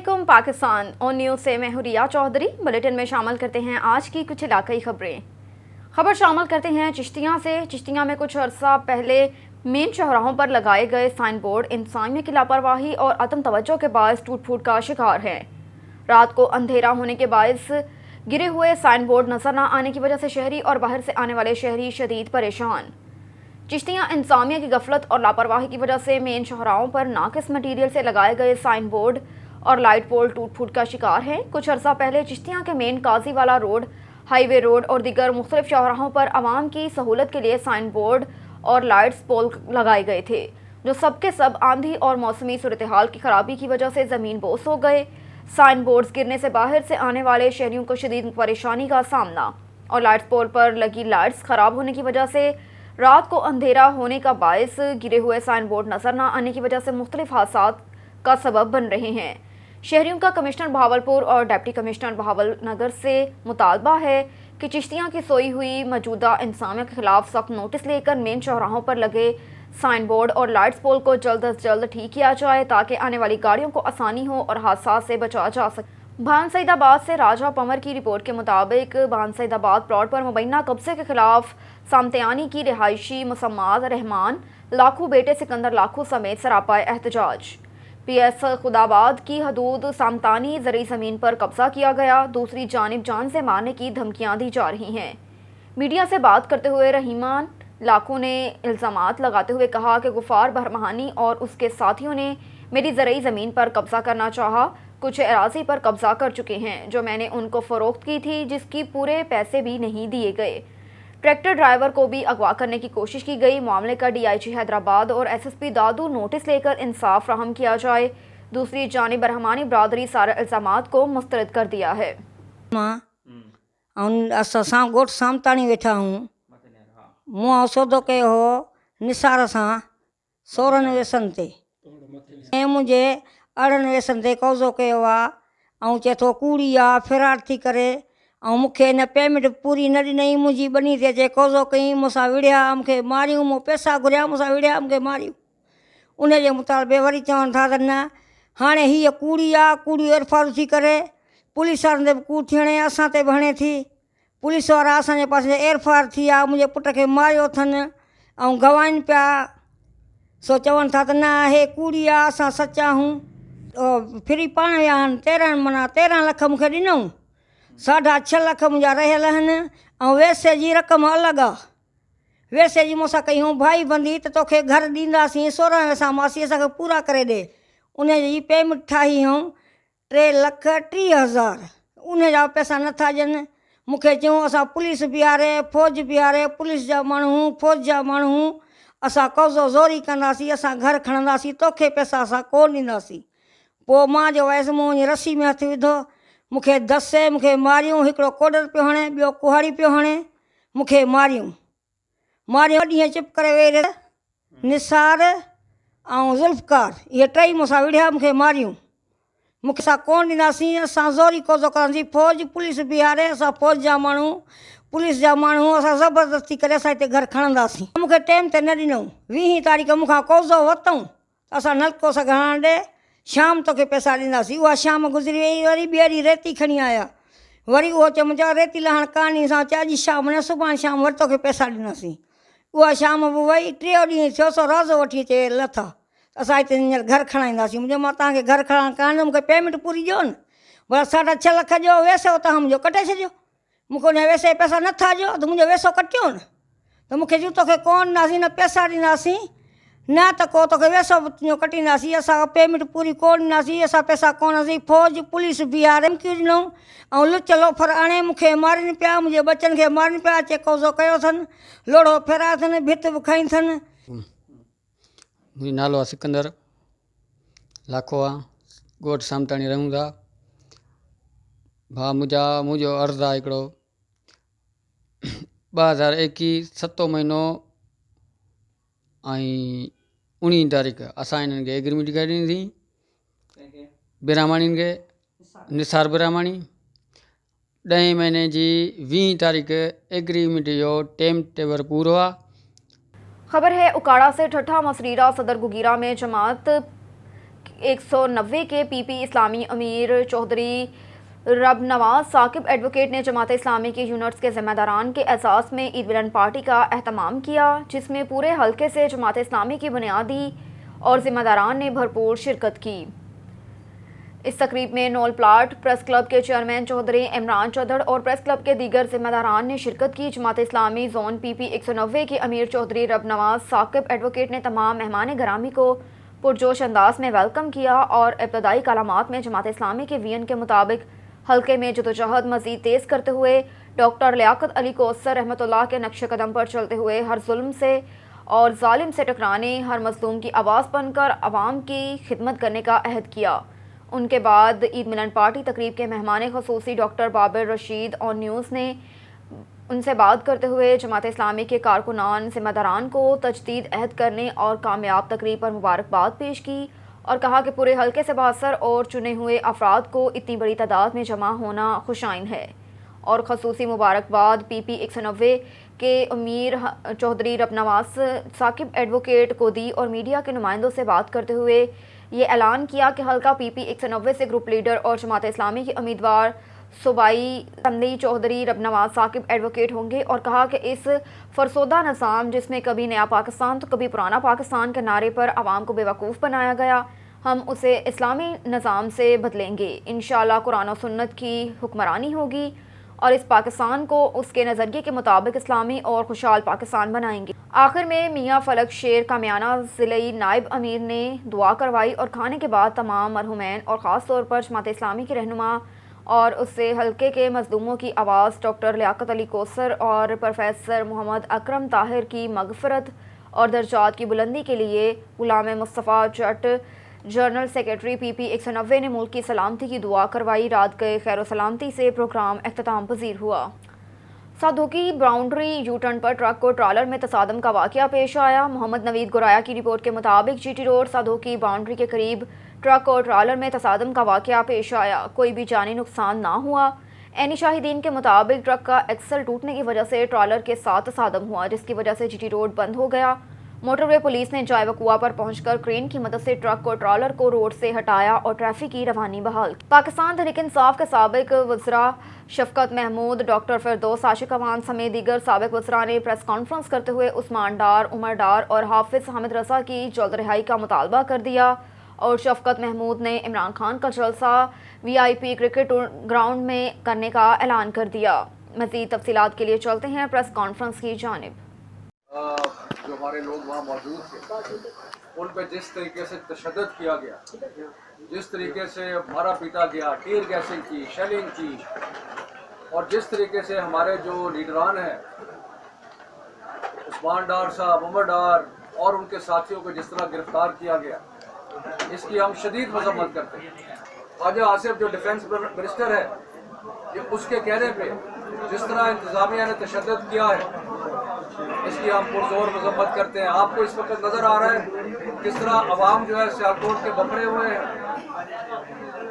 अस्सलामुअलैकुम। पाकिस्तान और न्यूज़ से मैं हूं रिया चौधरी। बुलेटिन में शामिल करते हैं आज की कुछ इलाकाई खबरें। खबर शामिल करते हैं चिश्तियाँ से। चिश्तियाँ में कुछ अरसा पहले मेन चौराहों पर लगाए गए साइन बोर्ड इंसानियत की लापरवाही और अदम तवज्जो के बायस टूट फूट का शिकार हैं। रात को अंधेरा होने के बायस गिरे हुए साइन बोर्ड नजर न आने की वजह से शहरी और बाहर से आने वाले शहरी शदीद परेशान। चिश्तियाँ इंतजामिया की गफलत और लापरवाही की वजह से मेन चौराहों पर नाकिस मटीरियल से लगाए गए साइन बोर्ड और लाइट पोल टूट फूट का शिकार हैं। कुछ अरसा पहले चिश्तियाँ के मेन काजी वाला रोड, हाईवे रोड और दीगर मुख्तलिफ चौराहों पर आवाम की सहूलत के लिए साइन बोर्ड और लाइट्स पोल लगाए गए थे, जो सबके सब आंधी और मौसमी सूरत हाल की खराबी की वजह से ज़मीन बोस हो गए। साइन बोर्ड्स गिरने से बाहर से आने वाले शहरियों को शदीद परेशानी का सामना और लाइट्स पोल पर लगी लाइट्स ख़राब होने की वजह से रात को अंधेरा होने का बायस गिरे हुए साइन बोर्ड नजर न आने की वजह से मुख्तलिफ हादसात का सबब बन रहे हैं। शहरियों का कमिश्नर बहावलपुर और डिप्टी कमिश्नर बहावलनगर से मुतालबा है कि चिश्तियाँ की सोई हुई मौजूदा इंतजामिया के खिलाफ सख्त नोटिस लेकर मेन चौराहों पर लगे साइन बोर्ड और लाइट्स पोल को जल्द अज जल्द ठीक किया जाए, ताकि आने वाली गाड़ियों को आसानी हो और हादसा से बचा जा सके। भान सईदाबाद से राजा पंवर की रिपोर्ट के मुताबिक भान सईदाबाद प्लॉट पर मुबैना कब्जे के खिलाफ सामतियानी की रिहायशी मुसम्मात रहमान लाखू बेटे सिकंदर लाखू समेत सरापा एहतजाज। PS खुदाबाद की हदूद सामतानी ज़री ज़मीन पर कब्जा किया गया। दूसरी जानिब जान से मारने की धमकियां दी जा रही हैं। मीडिया से बात करते हुए रहमान लाखू ने इल्ज़ामात लगाते हुए कहा कि गुफार बरमहानी और उसके साथियों ने मेरी ज़रई ज़मीन पर कब्जा करना चाहा। कुछ अराज़ी पर कब्जा कर चुके हैं जो मैंने उनको फ़रोख्त की थी, जिसकी पूरे पैसे भी नहीं दिए गए। ट्रैक्टर ड्राइवर को भी अगवा करने की कोशिश की गई। मामले का DIG हैदराबाद और SSP दादू नोटिस लेकर इंसाफ फराहम किया जाए। दूसरी जानिब रहमानी बरादरी सारे इल्ज़ामात को मुस्तरद कर दिया है। असां गोठ सामताणी वेठा हूँ। मूं सौदो कयो हो निसार सां 16 वेसनि ते ऐं मुंहिंजे 18 वेसनि ते कब्ज़ो कयो आहे ऐं चए थो कूड़ी आहे, फ़िरार थी करे ऐं मूंखे हिन पेमेंट पूरी न ॾिनई। मुंहिंजी ॿनी ते अचे कब्ज़ो कयईं, मूंसां विड़िया, मूंखे मारियूं, मूं पैसा घुरिया, मूंसां विड़िया, मूंखे मारियूं। उनजे मुताबिक़ वरी चवनि था त न हाणे हीअ कूड़ी आहे, कूड़ी एरफारू थी करे पुलिस वारनि ते बि कूड़ थी हणे, असां ते बि हणे थी। पुलिस वारा असांजे पासे एरफार थी आहे, मुंहिंजे पुट खे मारियो अथनि ऐं गवाइनि पिया। सो चवनि था त न हे कूड़ी आहे, असां सचा आहियूं। फिरी पाण विया आहिनि 13 लख मूंखे ॾिनऊं। 6.5 लख मुंहिंजा रहियल आहिनि ऐं वैसे जी रक़म अलॻि आहे। वैसे जी मूंसां कयूं भाई बंदी त तोखे घर ॾींदासीं 16 वैसा मासी असांखे पूरा करे ॾे। उनजी पेमेंट ठाही हूं 3,30,000। उनजा पैसा नथा ॾियनि। मूंखे चयूं असां पुलिस बीहारे, फ़ौज बीहारे, पुलिस जा माण्हू, फ़ौज जा माण्हू, असां कब्ज़ो ज़ोरी कंदासीं, असां घर खणंदासीं, तोखे पैसा असां कोन ॾींदासीं। पोइ मां जो वयसि, मूं वञी रस्सी में हथु विधो, मूंखे दसे, मूंखे मारियूं। हिकिड़ो कोडर पियो हणे, ॿियो कुहाड़ी पियो हणे, मूंखे मारियूं। ॾींहं चुप करे वेही रहे। निसार ऐं ज़ुल्फ़कार इहे टई मूंसां विढ़िया, मूंखे मारियूं। मूंखे असां कोन ॾींदासीं, असां ज़ोरी कब्ज़ो कंदासीं। फ़ौज पुलिस बीहारे, असां फ़ौज जा माण्हू, पुलिस जा माण्हू, असां ज़बरदस्ती करे असां हिते घर खणंदासीं। मूंखे टाइम ते न ॾिनऊं। 20 तारीख़ मूंखां कब्ज़ो वरितऊं, असां नलको सगहाण ॾे, शाम तोखे पैसा ॾींदासीं। उहा शाम गुज़री वई। वरी ॿिए ॾींहुं रेती खणी आया। वरी उहो चयो मुंहिंजा रेती लहण कान्हे, असां चयो अॼु शाम न सुभाणे शाम वरी तोखे पैसा ॾींदासीं। उहा शाम बि वई। 3 ॾींहं थियो सो राज़ो वठी अचे लथा, असां हिते हींअर घर खणाईंदासीं। मुंहिंजो मां तव्हांखे घर खणाइण कान, मूंखे पेमेंट पूरी ॾियो न। भला 6.5 लख ॾियो, वैसो तव्हां मुंहिंजो कटे छॾियो। मूंखे उन वैसे पैसा नथा ॾियो त मुंहिंजो वैसो कटियो न। त मूंखे चयूं तोखे कोन ॾींदासीं, न पैसा ॾींदासीं, न त को तोखे वैसो बि तुंहिंजो कटींदासीं। असां पेमेंट पूरी कोन ॾींदासीं, असां पैसा कोन ॾींदासीं। फ़ौज पुलिस बीहारे धमकियूं ॾिनऊं ऐं लुच लोफर आणे मूंखे मारिनि पिया, मुंहिंजे बचनि खे मारिनि पिया। अचे कब्ज़ो कयो अथनि, लोड़ो फेरायो अथनि, भित बि खई अथनि। मुंहिंजो नालो आहे सिकंदर लाखो आहे, ॻोठ सामताणी रहूं था। भाउ मुंहिंजो अर्ज़ु आहे हिकिड़ो। 2021 7 महीनो ऐं 19 तारीख़ असां हिननि खे एग्रीमेंट करे ॾिनी थी, बिरामाणीनि खे, निसार बिरामाणी। 10 महीने जी 20 तारीख़ एग्रीमेंट जो टाइम टेबल पूरो आहे। खबर है उकाड़ा से ठट्ठा मसरीरा सदर गुगीरा में जमात 190 के PP इस्लामी अमीर चौधरी रब नवाज साकिब एडवोकेट ने जमात इस्लामी के यूनिट्स के ज़िम्मेदारान के एहसास में ईद मिलन पार्टी का एहतमाम किया, जिसमें पूरे हलके से जमात इस्लामी की बुनियादी और ज़िम्मेदारान ने भरपूर शिरकत की। इस तकरीब में नौल प्लाट प्रेस क्लब के चेयरमैन चौधरी इमरान चौधर और प्रेस क्लब के दीगर ज़िम्मेदारान ने शिरकत की। जमात इस्लामी जोन PP 190 के अमीर चौधरी रब नवाज साकिब एडवोकेट ने तमाम मेहमान गरामी को पुरजोश अंदाज में वेलकम किया और इब्तदाई कलामात में जमात इस्लामी के वीएन के मुताबिक हल्के में जदोजहद मज़ीद तेज़ करते हुए डॉक्टर लियाकत अली कोसर रहमतुल्लाह के नक्श कदम पर चलते हुए हर जुल्म से और जालिम से टकराने, हर मज़लूम की आवाज़ बनकर आवाम की खिदमत करने का अहद किया। उनके बाद ईद मिलन पार्टी तकरीब के मेहमान ख़ुसूसी doctor Babar Rasheed on news ने उनसे बात करते हुए जमात इस्लामी के कारकुनान ज़िम्मेदारान को तजदीद अहद करने और कामयाब तकरीब पर मुबारकबाद पेश की और कहा कि पूरे हल्के से बासर और चुने हुए अफराद को इतनी बड़ी तादाद में जमा होना खुशाइन है और ख़ुसूसी मुबारकबाद PP 190 के अमीर चौधरी रब नवाज साकिब एडवोकेट को दी और मीडिया के नुमाइंदों से बात करते हुए ये ऐलान किया कि हल्का PP 190 से ग्रुप लीडर और जमात इस्लामी के उम्मीदवार सूबाई असम्बली चौधरी रब नवाज साकिब एडवोकेट होंगे और कहा कि इस फरसोदा निज़ाम जिसमें कभी नया पाकिस्तान तो कभी पुराना पाकिस्तान के नारे पर आवाम को बेवकूफ़ बनाया गया, हम उसे इस्लामी निज़ाम से बदलेंगे। इंशाअल्लाह कुरान और सुन्नत की हुक्मरानी होगी और इस पाकिस्तान को उसके नज़रिए के मुताबिक इस्लामी और खुशहाल पाकिस्तान बनाएंगे। आखिर में मियाँ फलक शेर कामियाना ज़िले नायब अमीर ने दुआ करवाई और खाने के बाद तमाम मरहुमैन और ख़ास तौर पर जमात इस्लामी के रहनुमा और उससे हल्के के मज़लूमों की आवाज़ डॉक्टर लियाकत अली कोसर और प्रोफेसर मोहम्मद अकरम ताहिर की मग़फ़रत और दर्जात की बुलंदी के लिए गुलाम मुस्तफ़ा जट जनरल सेक्रेटरी PP 190 ने मुल्क की सलामती की दुआ करवाई। रात गए खैर सलामती से प्रोग्राम अख्ताम पजीर हुआ। साधोकी बाउंड्री यू टर्न पर ट्रक को ट्रालर में तसादम का वाक़या पेश आया। मोहम्मद नवीद गुराया की रिपोर्ट के मुताबिक GT रोड साधोकी बाउंड्री के करीब ट्रक और ट्रालर में तसादम का वाक़या पेश आया। कोई भी जानी नुकसान ना हुआ। ऐनी शाहिदीन के मुताबिक ट्रक का एक्सल टूटने की वजह से ट्रालर के साथ तसादम हुआ, जिसकी वजह से GT रोड बंद हो गया। मोटरवे पुलिस ने जाए वकुआ पर पहुंचकर क्रेन की मदद से ट्रक और ट्रालर को रोड से हटाया और ट्रैफिक की रवानी बहाल की। पाकिस्तान तहरीक इंसाफ के साबिक वज़रा शफकत महमूद, डॉक्टर फिरदौस आशिक अवान समेत दीगर साबिक वज़रा ने प्रेस कॉन्फ्रेंस करते हुए उस्मान डार, उमर डार और हाफिज़ हामिद रज़ा की जल्द रिहाई का मुतालबा कर दिया और शफकत महमूद ने इमरान खान का जलसा VIP क्रिकेट ग्राउंड में करने का ऐलान कर दिया। मज़ीद तफसीलात के लिए चलते हैं प्रेस कॉन्फ्रेंस की जानिब। जो हमारे लोग वहाँ मौजूद थे उन पर जिस तरीके से तशद्दुद किया गया, जिस तरीके से मारा पीटा गया, टीयर गैसिंग की, शेलिंग की और जिस तरीके से हमारे जो लीडरान हैं उस्मान डार साहब, उमर डार और उनके साथियों को जिस तरह गिरफ्तार किया गया, इसकी हम शदीद मजम्मत करते हैं। ख्वाजा आसिफ जो डिफेंस मिनिस्टर है, ये उसके कहने पे जिस तरह इंतज़ामिया ने तशद्दुद किया है, इसकी हम पुरजोर मजम्मत करते हैं। आपको इस वक्त नज़र आ रहा है किस तरह अवाम जो है सियालकोट के बफरे हुए हैं।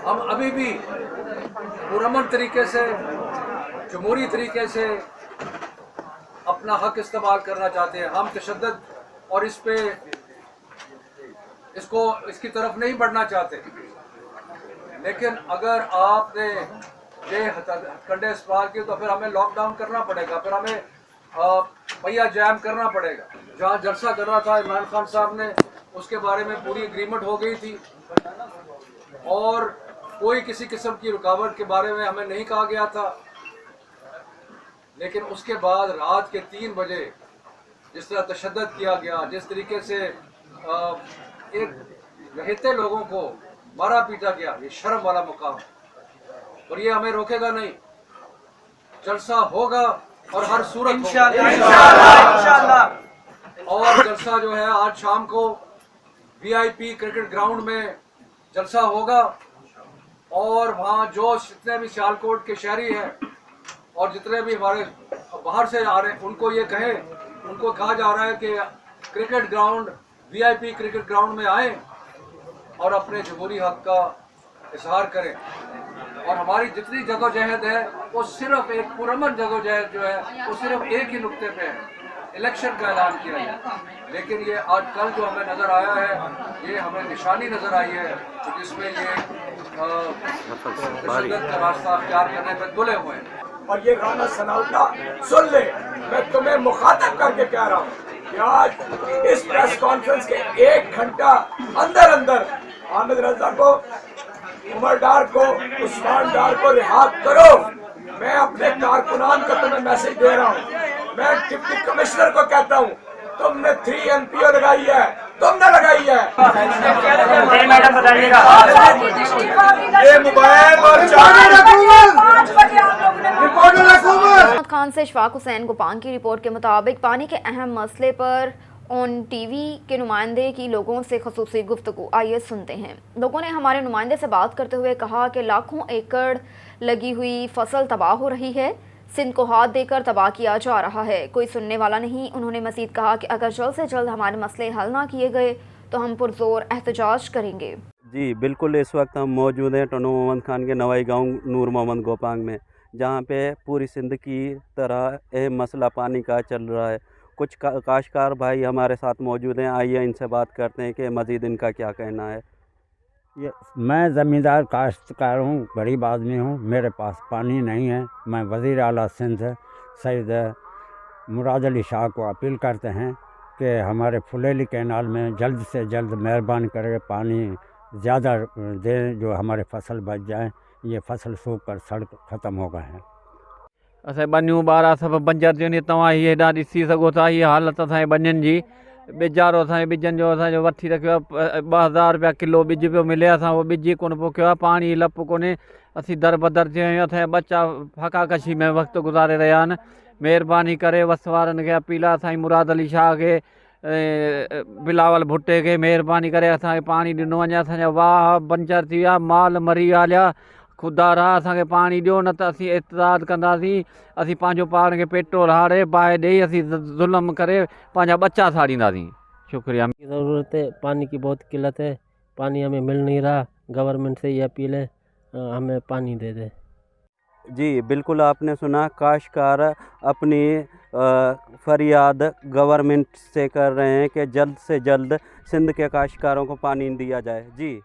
हम अभी भी पुरअमन तरीके से, जमहूरी तरीके से अपना हक इस्तेमाल करना चाहते हैं। हम तशद्दुद और इसकी तरफ नहीं बढ़ना चाहते। लेकिन अगर आपने ये हथकंडे इस्तेमाल किए तो फिर हमें लॉकडाउन करना पड़ेगा, फिर हमें पहिया जैम करना पड़ेगा। जहाँ जलसा कर रहा था इमरान खान साहब ने, उसके बारे में पूरी एग्रीमेंट हो गई थी और कोई किसी किस्म की रुकावट के बारे में हमें नहीं कहा गया था। लेकिन उसके बाद रात के 3 बजे जिस तरह तशद्दुद किया गया, जिस तरीके से एक रहते लोगों को मारा पीटा गया, ये शर्म वाला मुकाम और ये हमें रोकेगा नहीं। जलसा होगा और हर सूरत इंशाअल्लाह। और जलसा जो है आज शाम को VIP क्रिकेट ग्राउंड में जलसा होगा और वहाँ जो जितने भी सियालकोट के शहरी हैं और जितने भी हमारे बाहर से आ रहे हैं उनको ये उनको कहा जा रहा है कि cricket ground VIP cricket ground में आए और अपने जमहूरी हक का इजहार करें। और हमारी जितनी जदोजहद है वो सिर्फ एक पुरअमन जदोजहद जो है वो सिर्फ एक ही नुक्ते पे है। इलेक्शन का ऐलान किया है, लेकिन ये आज कल जो हमें नजर आया है, ये हमें निशानी नजर आई है तो जिसमें ये तशद्दुद का रास्ता अख्तियार करने में तुले हुए हैं। और ये गाना सनाउल्लाह सुन ले, मैं तुम्हें मुखातब करके कह रहा हूँ कि आज इस प्रेस कॉन्फ्रेंस के 1 घंटा अंदर अंदर हामिद रजा को, उमर डार को, उस्मान डार को रिहा करो। मैं अपने कारकुनान को तुम्हें मैसेज दे रहा हूँ, मैं डिप्टी कमिश्नर को कहता हूँ, तुमने 3 MPO लगाई है, तुमने लगाई है। ये मोबाइल और मोहम्मद खान से इशफाक हुसैन गुपांग की रिपोर्ट के मुताबिक पानी के अहम मसले पर ऑन टीवी के नुमाइंदे की लोगों से खसूसी गुफ्तगू। आइए सुनते हैं। लोगों ने हमारे नुमाइंदे से बात करते हुए कहा कि लाखों एकड़ लगी हुई फसल तबाह हो रही है, सिंध को हाथ देकर तबाह किया जा रहा है, कोई सुनने वाला नहीं। उन्होंने मज़ीद कहा कि अगर जल्द से जल्द हमारे मसले हल ना किए गए तो हम पुरजोर एहतजाज करेंगे। जी बिल्कुल, इस वक्त हम मौजूद हैं टनो मोहम्मद खान के नवाई गांव नूर मोहम्मद गोपांग में, जहां पे पूरी सिंध की तरह अहम मसला पानी का चल रहा है। कुछ काश्तकार भाई हमारे साथ मौजूद हैं, आइए इनसे बात करते हैं कि मज़ीद इनका क्या कहना है। मैं ज़मींदार काश्तकार हूँ, गरीब आदमी हूँ, मेरे पास पानी नहीं है। मैं वज़ीर आला सिंध सैयद मुराद अली शाह को अपील करते हैं कि हमारे फुलेली कैनाल में जल्द से जल्द मेहरबानी करके पानी ज़्यादा दें, जो हमारे फसल बच जाए। ये फसल सूख कर सड़क ख़त्म हो गए हैं। असां बनियूं ॿारहं सभु बंजर थियूं आहिनि। तव्हां हीअ हेॾा ॾिसी सघो था, हीअ हालत असांजे बनियुनि जी। ॿिजारो असांजे ॿिजनि जो असांजो वठी रखियो आहे, 2000 रुपया किलो ॿिज पियो मिले, असां उहो ॿिज ई कोन पोखियो आहे, पाणी लप कोन्हे, असीं दर बदर थी विया आहियूं। असांजा बच्चा फकाकशी में वक़्तु गुज़ारे रहिया आहिनि। महिरबानी करे वस वारनि खे अपील आहे, असांजी मुराद अली शाह खे, बिलावल भुट्टे खे महिरबानी करे असांखे पाणी ॾिनो वञे। असांजा वाह बंजर थी विया, माल मरी विया, ख़ुदा रहा असांखे पाणी ॾियो, न त असीं एतिराद कंदासीं। असीं पंहिंजो पाण खे पेट्रोल हारे बाहि ॾेई असीं ज़ुल्म करे पंहिंजा बच्चा साड़ींदासीं। शुक्रिया। ज़रूरत है, पानी की बहुत किल्लत है, पानी हमें मिल नहीं रहा। गवर्नमेंट से ये अपील है हमें पानी दे दे। जी बिल्कुल, आपने सुना, काश्तकार अपनी फरियाद गवर्नमेंट से कर रहे हैं कि जल्द से जल्द सिंध के काश्तकारों को पानी दिया जाए। जी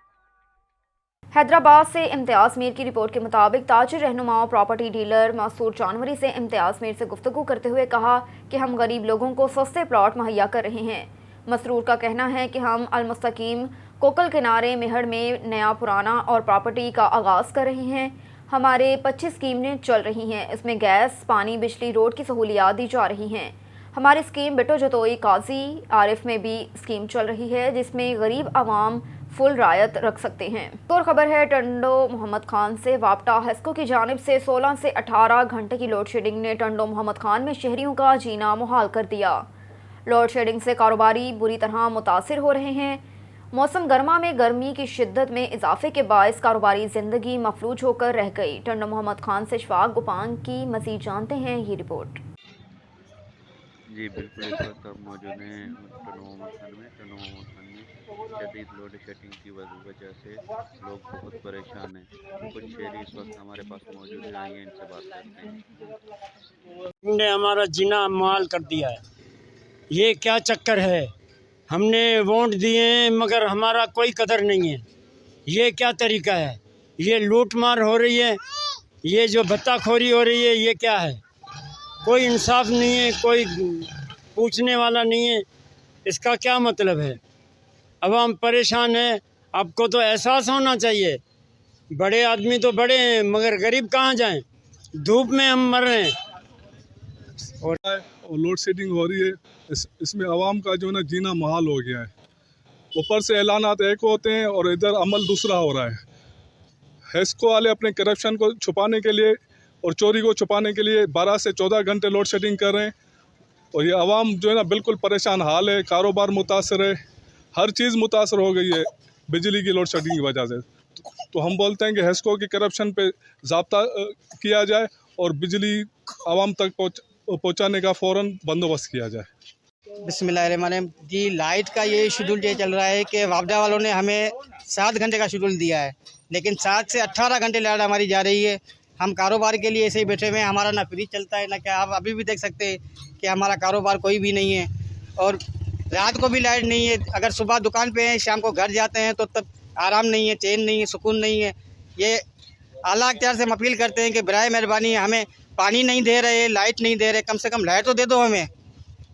हैदराबाद से इम्तियाज़ मीर की रिपोर्ट के मुताबिक ताजिर रहनुमा और प्रॉपर्टी डीलर मसूद जानवरी से इम्तियाज़ मीर से गुफ्तगू करते हुए कहा कि हम गरीब लोगों को सस्ते प्लॉट मुहैया कर रहे हैं। मसरूर का कहना है कि हम अलमुस्तकीम कोकल किनारे मेहड़ में नया पुराना और प्रॉपर्टी का आगाज़ कर रहे हैं। हमारे 25 स्कीमें चल रही हैं, इसमें गैस, पानी, बिजली, रोड की सहूलियात दी जा रही हैं। हमारी स्कीम बेटो जतोई काजी आरिफ में भी स्कीम चल रही है, जिसमें गरीब आवाम फुल रायत रख सकते हैं। तो और ख़बर है टंडो मोहम्मद खान से। वापटा हेस्को की जानिब से 16 से 18 घंटे की लोड शेडिंग ने टंडो मोहम्मद खान में शहरियों का जीना मुहाल कर दिया। लोड शेडिंग से कारोबारी बुरी तरह मुतासिर हो रहे हैं। मौसम गर्मा में गर्मी की शिद्दत में इजाफे के बायस कारोबारी ज़िंदगी मफलूज होकर रह गई। टंडो मोहम्मद खान से इशफाक गुपांग की मज़ीद जानते हैं ये रिपोर्ट। जी बिल्कुल, इस वक्त आप मौजूद हैं टनो मोहम्मद खान में। टनो मोहम्मद खान में शदीद लोड शेडिंग की वजह से लोग बहुत परेशान हैं। कुछ शहरी इस वक्त हमारे पास मौजूद हैं, आइए इनसे बात करते हैं। इनने हमारा जीना मुहाल कर दिया है, ये क्या चक्कर है? हमने वोट दिए हैं मगर हमारा कोई कदर नहीं है। ये क्या तरीका है? ये लूट मार हो रही है, ये जो भत्ताखोरी हो रही है, ये क्या है? कोई इंसाफ नहीं है, कोई पूछने वाला नहीं है। इसका क्या मतलब है? अवाम परेशान है। आपको तो एहसास होना चाहिए, बड़े आदमी तो बड़े हैं मगर गरीब कहाँ जाएं? धूप में हम मर रहे हैं। और लोड शेडिंग हो रही है, इसमें आवाम का जो है ना जीना मुहाल हो गया है। ऊपर से ऐलानात एक होते हैं और इधर अमल दूसरा हो रहा है। हेस्को वाले अपने करप्शन को छुपाने के लिए और चोरी को छुपाने के लिए 12 से 14 घंटे लोड शेडिंग कर रहे हैं और ये आवाम जो है ना बिल्कुल परेशान हाल है। कारोबार मुतासर है, हर चीज़ मुतासर हो गई है बिजली की लोड शेडिंग की वजह से। तो हम बोलते हैं कि हेस्को की करप्शन पे ज़ाब्ता किया जाए और बिजली आवाम तक पहुँचाने का फ़ौरन बंदोबस्त किया जाए। बिस्मिल्लाहिर्रहमानिर्रहीम जी, लाइट का ये शेड्यूल ये चल रहा है कि वापडा वालों ने हमें 7 घंटे का शेड्यूल दिया है, लेकिन 7 से 18 घंटे लाइट हमारी जा रही है। हम कारोबार के लिए ऐसे ही बैठे हुए हैं, हमारा ना फ्रिज चलता है ना क्या। आप अभी भी देख सकते हैं कि हमारा कारोबार कोई भी नहीं है, और रात को भी लाइट नहीं है। अगर सुबह दुकान पे हैं, शाम को घर जाते हैं तो तब आराम नहीं है, चैन नहीं है, सुकून नहीं है। ये आला अख्तियार से हम अपील करते हैं कि बराए मेहरबानी हमें पानी नहीं दे रहे, लाइट नहीं दे रहे, कम से कम लाइट तो दे दो हमें।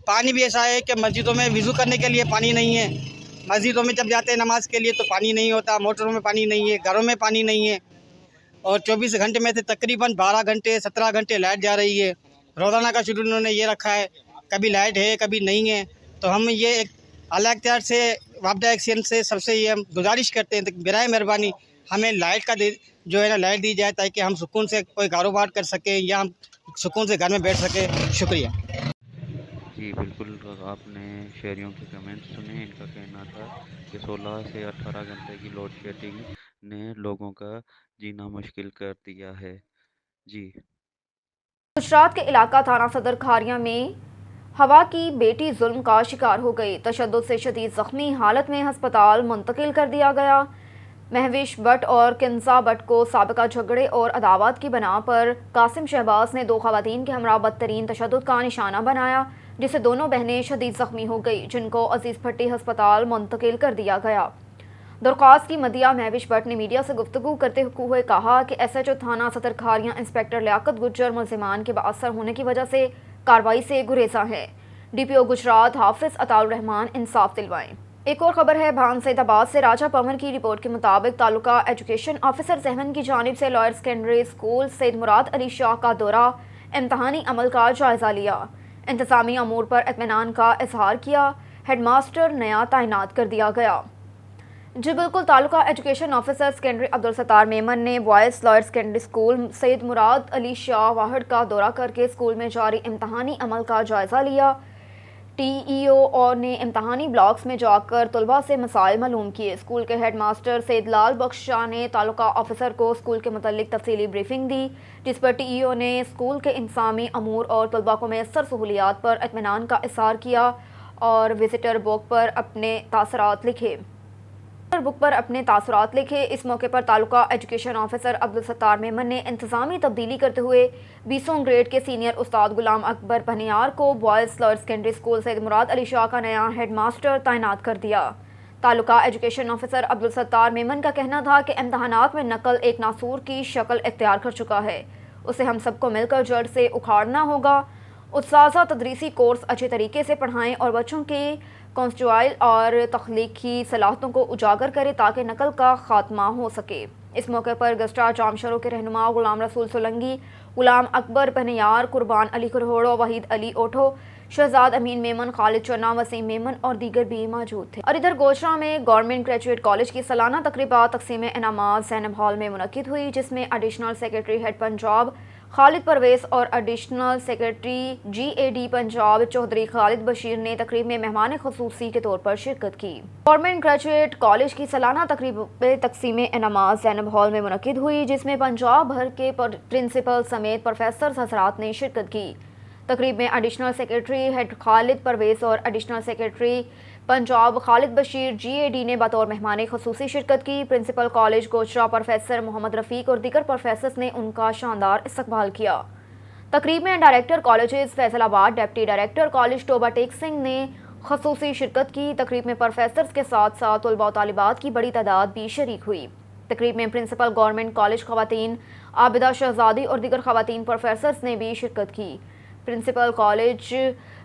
पानी भी ऐसा है कि मस्जिदों में वज़ू करने के लिए पानी नहीं है, मस्जिदों में जब जाते हैं नमाज के लिए तो पानी नहीं होता, मोटरों में पानी नहीं है, घरों में पानी नहीं है, और 24 घंटे में से तकरीबन 12 घंटे 17 घंटे लाइट जा रही है। रोज़ाना का शेड्यूल उन्होंने ये रखा है, कभी लाइट है कभी नहीं है। तो हम ये एक आला अख्तियार से वापदा एक्शन से सबसे ये हम गुजारिश करते हैं कि बराए मेहरबानी हमें लाइट का जो है ना लाइट दी जाए, ताकि हम सुकून से कोई कारोबार कर सकें या हम सुकून से घर में बैठ सकें। शुक्रिया। जी बिल्कुल, आपने शहरियों के कमेंट्स सुने। इनका कहना था कि 16 से 18 घंटे की लोड शेडिंग ने लोगों का जीना मुश्किल कर दिया है। जी गुजरात के इलाका थाना सदर खारिया में हवा की बेटी जुल्म का शिकार हो गई। तशद्दुद से शदीद जख्मी हालत में अस्पताल मुंतकिल कर दिया गया। महविश भट्ट और किंजा भट्ट को साबिका झगड़े और अदावत की बना पर कासिम शहबाज ने 2 खवातीन के हमरा बदतरीन तशद्दुद का निशाना बनाया, जिससे दोनों बहनें शदीद जख्मी हो गई, जिनको अजीज भट्टी अस्पताल मुंतकिल कर दिया गया। दरख्वास्त की मदिया महविश भट्ट ने मीडिया से गुफ्तगू करते हुए कहा कि SHO थाना सदर खारिया इंस्पेक्टर लियाकत गुज्जर मुल्जिमान के बाअसर होने की वजह से कार्रवाई से गुरेजा है। DPO गुजरात हाफिज अताउर रहमान इंसाफ दिलवाएं। एक और खबर है भान सैदाबाद से। राजा पवन की रिपोर्ट के मुताबिक तालुका एजुकेशन ऑफिसर जहमन की जानिब से lawyer secondary school Syed Murad Ali Shah का दौरा, इम्तहानी अमल का जायजा लिया, इंतजामी अमूर पर इत्मीनान का इजहार किया। हेडमास्टर नया तैनात कर दिया गया। जी बिल्कुल, taluka education officer secondary Abdul Sattar Memon ने boys lower secondary school Syed Murad Ali Shah वाहड का दौरा करके स्कूल में जारी इम्तहानी अमल का जायजा लिया। TEO और ने इम्तहानी ब्लॉक्स में जाकर तलबा से मसाइल मालूम किए। स्कूल के हेड मास्टर सैयद लाल बख्श शाह ने तालुका ऑफिसर को स्कूल के मुतल्लिक तफसीली ब्रीफिंग दी, जिस पर TEO ने स्कूल के इंतजामी अमूर और तलबा को मैसर सहूलियात पर इत्मीनान का इज़हार किया और विजिटर बुक पर अपने तासरात लिखे। इस मौके पर तालुका एजुकेशन ऑफिसर अब्दुल सत्तार मेमन ने इंतजामी तब्दीली करते हुए 20वीं ग्रेड के सीनियर उस्ताद गुलाम अकबर पनियार को boys lower secondary school Syed Murad Ali Shah का नया हेड मास्टर तैनात कर दिया। तालुका एजुकेशन ऑफिसर अब्दुल सत्तार मेमन का कहना था कि इम्तहानात में नकल एक नासूर की शक्ल इख्तियार कर चुका है, उसे हम सबको मिलकर जड़ से उखाड़ना होगा। उस्ताज़ा तदरीसी कोर्स अच्छे तरीके से पढ़ाएं और बच्चों के कॉन्स्टिट्यूआल और तख्लीकी सलाहतों को उजागर करें ताकि नकल का खात्मा हो सके। इस मौके पर गस्टा जामशरों के रहनुमा गुलाम रसूल सोलंगी, गुलाम अकबर पनियार, कुर्बान अली कुरहोड़ो, वहीद अली ओठो, शहजाद अमीन मेमन, खालिद चन्ना, वसीम मेमन और दीगर भी मौजूद थे। और इधर गोचरा में गवर्नमेंट ग्रेजुएट कॉलेज की सालाना तकरीबा तकसीम इनामात ज़ैनब हॉल में मुनक्किद हुई, जिसमें additional secretary head Punjab Khalid Parvez और additional secretary GAD Punjab Chaudhry Khalid Bashir ने तकरीब में मेहमान ख़ुसूसी के तौर पर शिरकत की। गवर्नमेंट ग्रेजुएट कॉलेज की सालाना तकरीब तकसीम इनामात ज़ैनब हॉल में मुनक्किद हुई, जिसमें पंजाब भर के प्रिंसिपल समेत प्रोफेसर हज़रात ने शिरकत की। तकरीब में additional secretary head Khalid Parvez और additional secretary Punjab Khalid Bashir GAD ने बतौर मेहमान ख़ुसूसी शिरकत की। Principal college Gochra professor Mohammad Rafiq और दीगर प्रोफेसर्स ने उनका शानदार इस्तकबाल किया। तकरीब में director colleges Faisalabad, deputy director college Toba Tek Singh ने ख़ुसूसी शिरकत की। तकरीब में प्रोफेसर्स के साथ साथ तलबा और तालिबात की बड़ी तादाद भी शरीक हुई। तकरीब में प्रिंसिपल गवर्नमेंट कॉलेज ख़वातीन आबिदा शहजादी और दीगर ख़वातीन प्रोफेसर्स ने भी शिरकत की। प्रिंसिपल कॉलेज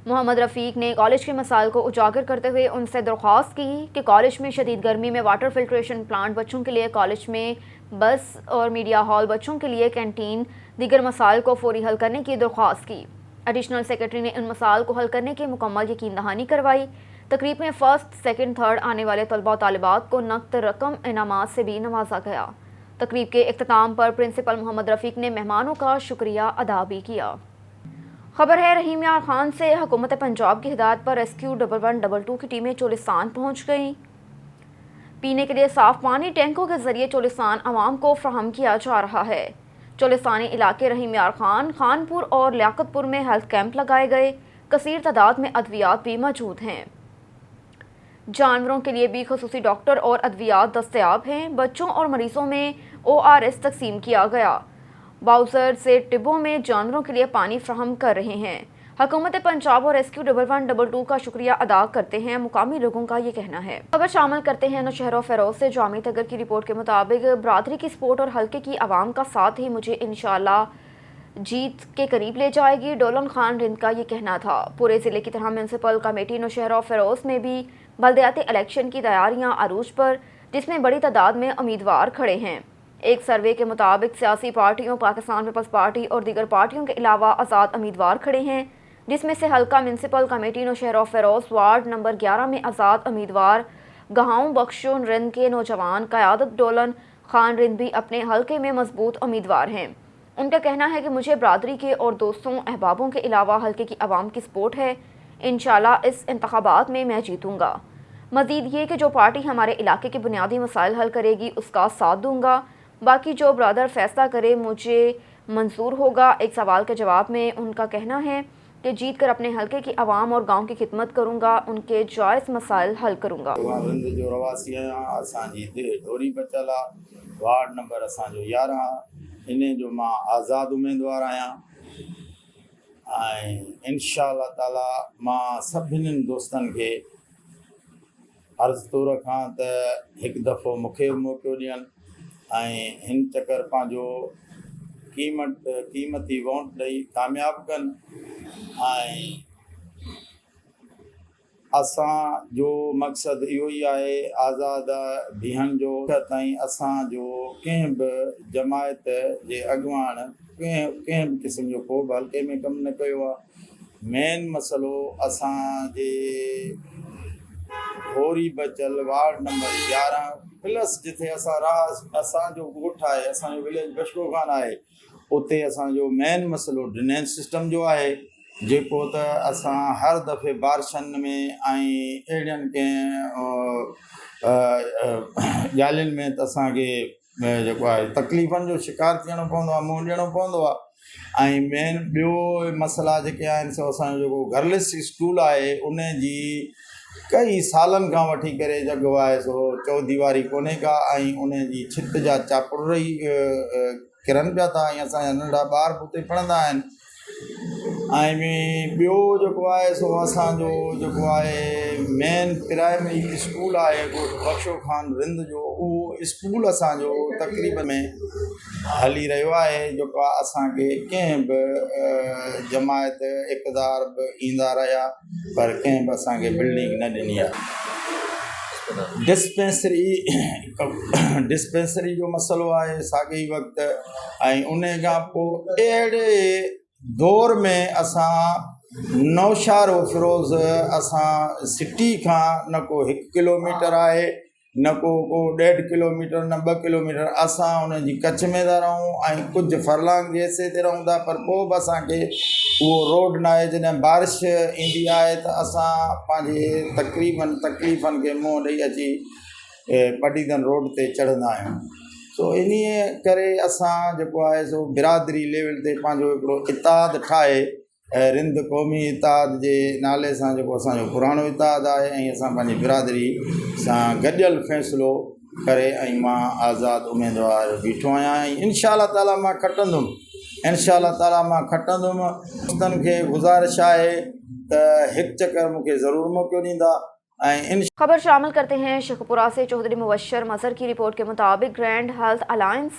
मोहम्मद रफ़ीक ने कॉलेज के मसाइल को उजागर करते हुए उनसे दरख्वास्त की कि कॉलेज में शदीद गर्मी में वाटर फिल्ट्रेशन प्लांट बच्चों के लिए, कॉलेज में बस और मीडिया हॉल बच्चों के लिए कैंटीन, दीगर मसाइल को फौरी हल करने की दरख्वास्त की। एडिशनल सेक्रेटरी ने इन मसाइल को हल करने की मुकम्मल यकीन दहानी करवाई। तकरीब में फर्स्ट, सेकंड, थर्ड आने वाले तलबा और तालिबात को नक़द रकम इनामात से भी नवाजा गया। तकरीब के इख्तिताम पर प्रिंसिपल मोहम्मद रफ़ीक ने मेहमानों का शुक्रिया अदा भी किया। खबर है रहीम यार खान से। हुकूमत पंजाब की हिदायत पर रेस्क्यू 1112 की टीमें चोलिस्तान पहुँच गईं। पीने के लिए साफ़ पानी टैंकों के ज़रिए चोलिस्तान आवाम को फ्राहम किया जा रहा है। चोलिस्तानी इलाके रहीम यार खान, खानपुर और लियाकतपुर में हेल्थ कैंप लगाए गए। कसीर तादाद में अद्वियात भी मौजूद हैं। जानवरों के लिए भी खसूसी डॉक्टर और अद्वियात दस्तयाब हैं। बच्चों और मरीजों में ORS तकसीम किया गया। बाउजर से टिब्बों में जानवरों के लिए पानी फ्राहम कर रहे हैं। हुकूमत पंजाब और रेस्क्यू 1112 का शुक्रिया अदा करते हैं, मुकामी लोगों का ये कहना है। खबर शामिल करते हैं नौशहरा फेरोज से। जामी तगर की रिपोर्ट के मुताबिक बरादरी की सपोर्ट और हल्के की आवाम का साथ ही मुझे इंशाल्लाह जीत के करीब ले जाएगी, डोलन खान रिंद का ये कहना था। पूरे ज़िले की तरह म्यूनसिपल कमेटी नौशहरा फेरोज में भी बल्दियाती इलेक्शन की तैयारियां अरूज पर, जिसमें बड़ी तादाद में उम्मीदवार खड़े हैं। एक सर्वे के मुताबिक सियासी पार्टियों, पाकिस्तान पीपल्स पार्टी और दीगर पार्टियों के अलावा आज़ाद उम्मीदवार खड़े हैं, जिसमें से हल्का municipal committee Naushahro Feroze ward number 11 में आज़ाद उम्मीदवार गहाऊं बख्शो रिंद के नौजवान क़यादत डोलन खान रिंद भी अपने हल्के में मजबूत उम्मीदवार हैं। उनका कहना है कि मुझे बरादरी के और दोस्तों अहबाबों के अलावा हल्के की आवाम की सपोर्ट है, इंशाल्लाह इस इंतखाबात में मैं जीतूँगा। मज़ीद ये कि जो पार्टी हमारे इलाके के बुनियादी मसाइल हल करेगी उसका साथ दूँगा, बाकी जो ब्रदर फैसला करे मुझे मंजूर होगा। एक सवाल के जवाब में उनका कहना है कि जीत कर अपने हल्के की आवाम और गांव की खिदमत करूंगा, उनके जायज़ मसाइल हल करूंगा। जो रवासी आहियां, असांजी डोरी बचल आहे, वार्ड नंबर असांजो 11, इन जो मां आज़ाद उम्मीदवार आहियां ऐं इंशाअल्लाह ताला मां सभिनीनि दोस्तनि खे अर्ज़ु थो रखां त हिकु दफ़ो मूंखे मौक़ो ॾियनि ऐं हिन चकर पंहिंजो क़ीमती वोट ॾेई कामयाबु कनि। ऐं असांजो मक़सदु इहो ई आहे आज़ाद बीहण जो। ताईं असांजो कंहिं बि जमायत जे अॻुवाण कंहिं बि क़िस्म जो को बि हल्के में कमु न कयो आहे। मेन मसइलो असांजे होरी बचल वार्ड नंबर 11 प्लस जिथे असांजो ॻोठ आहे, असांजो विलेज बशको खान आहे, उते असांजो मेन मसइलो ड्रेनेज सिस्टम जो आहे, जेको त असां हर दफ़े बारिशनि में ऐं अहिड़ियुनि कंहिं ॻाल्हियुनि में त असांखे जेको आहे तकलीफ़ुनि जो शिकार थियणो पवंदो आहे, मुंहुं ॾियणो पवंदो आहे। ऐं मेन ॿियो मसइला जेके आहिनि सो असांजो जेको गर्ल्स स्कूल आहे उन जी कई सालनि खां वठी करे जेको आहे सो चौदीवारी कोन्हे का, ऐं उन जी छित जा चापुर ई किरनि पिया था ऐं असांजा नंढा ॿार बि उते पढ़ंदा आहिनि। ऐं ॿियो जेको आहे सो असांजो जेको आहे मेन प्राइमरी स्कूल आहे बख्शो खान रिंद जो, उहो स्कूल असांजो तकरीबन में हली रहियो आहे, जेको आहे असांखे कंहिं बि जमायत इक़्तिदार बि ईंदा रहिया पर कंहिं बि असांखे बिल्डिंग न ॾिनी आहे। डिस्पेंसरी जो मसइलो आहे साॻे वक़्तु, ऐं उन खां पोइ अहिड़े दौर में असां नौशहरो फिरोज़ असां सिटी खां न को 1 किलोमीटर आहे, न को 1.5 किलोमीटर, न 2 किलोमीटर, असां उन जी कच्छ में था रहूं ऐं कुझु फरलांग जे हिसे ते रहूं था, पर पोइ बि असांखे उहो रोड न आहे। जॾहिं बारिश ईंदी आहे त असां पंहिंजे तकलीफ़नि खे मुंहुं ॾेई अची पटीदन रोड ते चढ़ंदा आहियूं। सो इन करे असां जेको आहे सो बिरादरी लेवल ते पंहिंजो हिकिड़ो इतिहाद ठाहे, रिंद क़ौमी इतिहाद जे नाले सां जेको असांजो पुराणो इतिहाद आहे, ऐं असां पंहिंजी बिरादरी सां गॾियल फ़ैसिलो करे ऐं मां आज़ाद उम्मीदवार बीठो आहियां ऐं इंशाअल्लाह ताला मां खटंदुमि, इंशाअल्लाह ताला मां खटंदुमि। दोस्तनि खे गुज़ारिश आहे त हिकु चकर मूंखे ज़रूरु मौक़ो ॾींदा। खबर शामिल करते हैं शेखपुरा से। चौधरी मुबशर मजहर की रिपोर्ट के मुताबिक grand health alliance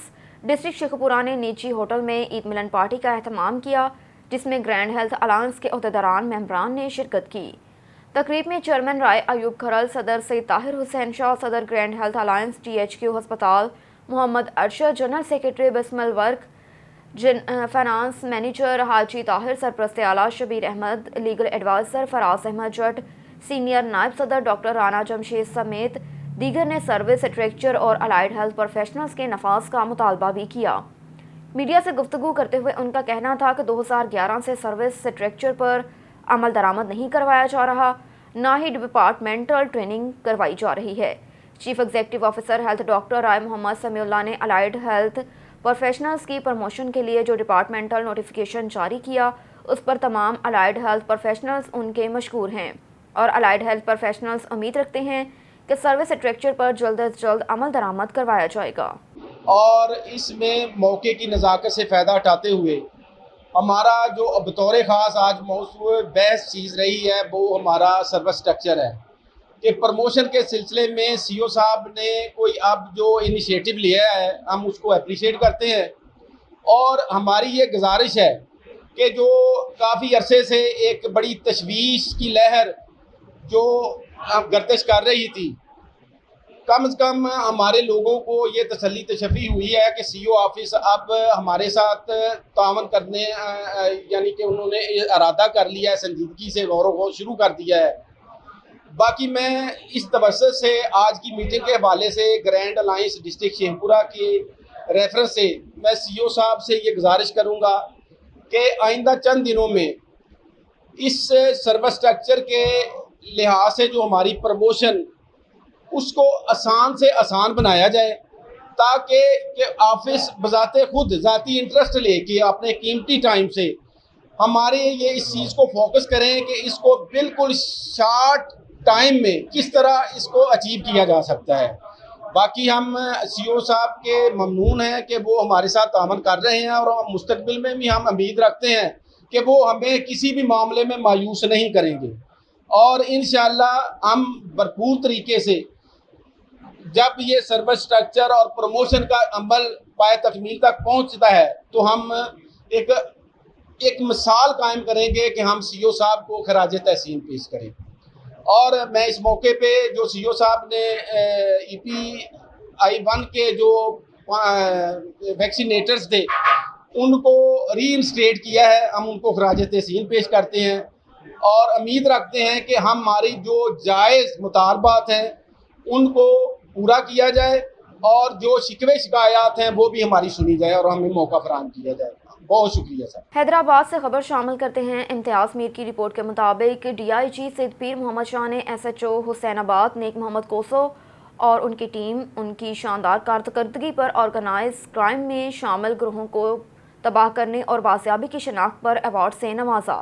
district Sheikhpura ने निजी होटल में ईद मिलन पार्टी का एहतमाम किया, जिसमें ग्रैंड हेल्थ अलायंस के अहदेदारान मेंबरान ने शिरकत की। तकरीब में चेयरमैन राय अयूब खरल, सदर सैयद ताहिर हुसैन शाह, सदर ग्रैंड हेल्थ अलायंस THQ हस्पताल Mohammad Arshad, general secretary Bismil Virk, finance manager Haji Tahir, सरपरस्त आला Shabbir Ahmad, legal adviser Faraz Ahmad Jat, senior नायब सदर डॉक्टर राना जमशेद समेत दीगर ने सर्विस स्ट्रक्चर और अलाइड हेल्थ प्रोफेशनल्स के नफाज का मुतालबा भी किया। मीडिया से गुफ्तगू करते हुए उनका कहना था कि 2011 से सर्विस स्ट्रक्चर पर अमल दरामद नहीं करवाया जा रहा, ना ही डिपार्टमेंटल ट्रेनिंग करवाई जा रही है। Chief executive officer health doctor Rai Mohammad Samiullah ने अलाइड हेल्थ प्रोफेशनल्स की प्रमोशन के लिए जो डिपार्टमेंटल नोटिफिकेशन जारी किया, उस पर तमाम अलाइड हेल्थ प्रोफेशनल्स उनके मशकूर हैं और अलाइड हेल्थ प्रोफेशनल्स उम्मीद रखते हैं कि सर्विस स्ट्रक्चर पर जल्द अज जल्द अमल दरामद करवाया जाएगा। اور اس میں موقع کی نزاکت سے فائدہ اٹھاتے ہوئے ہمارا جو بطور خاص آج موضوع بحث چیز رہی ہے وہ ہمارا سروس اسٹرکچر ہے کہ پروموشن کے سلسلے میں سی او صاحب نے کوئی اب جو انیشیٹو لیا ہے ہم اس کو اپریشیٹ کرتے ہیں، اور ہماری یہ گزارش ہے کہ جو کافی عرصے سے ایک بڑی تشویش کی لہر جو گردش کر رہی تھی، کم از کم ہمارے لوگوں کو یہ تسلی تشفی ہوئی ہے کہ سی او آفس اب ہمارے ساتھ تعاون کرنے یعنی کہ انہوں نے ارادہ کر لیا ہے، سنجیدگی سے غور و خوض شروع کر دیا ہے۔ باقی میں اس توسط سے آج کی میٹنگ کے حوالے سے گرینڈ الائنس ڈسٹرکٹ شیخ پورہ کے ریفرنس سے میں سی او صاحب سے یہ گزارش کروں گا کہ آئندہ چند دنوں میں اس سروس اسٹرکچر کے لحاظ سے جو ہماری پروموشن اس کو آسان سے آسان بنایا جائے، تاکہ آفس بذات خود ذاتی انٹرسٹ لے کے اپنے قیمتی ٹائم سے ہمارے یہ اس چیز کو فوکس کریں کہ اس کو بالکل شارٹ ٹائم میں کس طرح اس کو اچیو کیا جا سکتا ہے۔ باقی ہم سی او صاحب کے ممنون ہیں کہ وہ ہمارے ساتھ تعاون کر رہے ہیں، اور مستقبل میں بھی ہم امید رکھتے ہیں کہ وہ ہمیں کسی بھی معاملے میں مایوس نہیں کریں گے، اور انشاءاللہ ہم بھرپور طریقے سے جب یہ سروس اسٹرکچر اور پروموشن کا عمل پائے تکمیل تک پہنچتا ہے تو ہم ایک مثال قائم کریں گے کہ ہم سی او صاحب کو خراج تحسین پیش کریں۔ اور میں اس موقع پہ جو سی او صاحب نے EPI-1 کے جو ویکسینیٹرز تھے ان کو ری انسٹیٹ کیا ہے، ہم ان کو خراج تحسین پیش کرتے ہیں، اور امید رکھتے ہیں کہ ہماری جو جائز مطالبات ہیں ان کو پورا کیا جائے، اور جو شکوے شکایات ہیں وہ بھی ہماری سنی جائے اور ہمیں موقع فراہم کیا جائے۔ بہت شکریہ سر۔ حیدرآباد سے خبر شامل کرتے ہیں۔ امتیاز میر کی رپورٹ کے مطابق DIG سید پیر محمد شاہ نے SHO حسین آباد نیک محمد کوسو اور ان کی ٹیم ان کی شاندار کارکردگی پر آرگنائز کرائم میں شامل گروہوں کو تباہ کرنے اور بازیابی کی شناخت پر ایوارڈ سے نوازا۔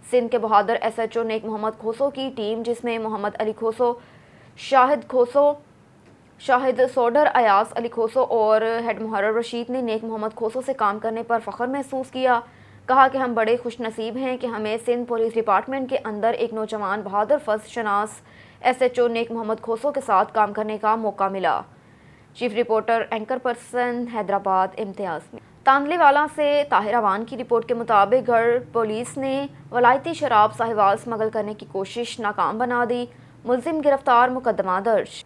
سندھ کے بہادر SHO نیک محمد کھوسو کی ٹیم، جس میں محمد علی کھوسو، شاہد سوڈر، ایاز علی کھوسو اور ہیڈ محرر رشید، نے نیک محمد کھوسو سے کام کرنے پر فخر محسوس کیا۔ کہا کہ ہم بڑے خوش نصیب ہیں کہ ہمیں سندھ پولیس ڈپارٹمنٹ کے اندر ایک نوجوان بہادر فرض شناس SHO نیک محمد کھوسو کے ساتھ کام کرنے کا موقع ملا۔ Chief reporter anchor person Hyderabad امتیاز میں۔ تاندلی والا سے طاہر اوان کی رپورٹ کے مطابق گڑھ پولیس نے ولایتی شراب ساہیوال اسمگل کرنے کی کوشش ناکام بنا دی، ملزم گرفتار، مقدمہ درج۔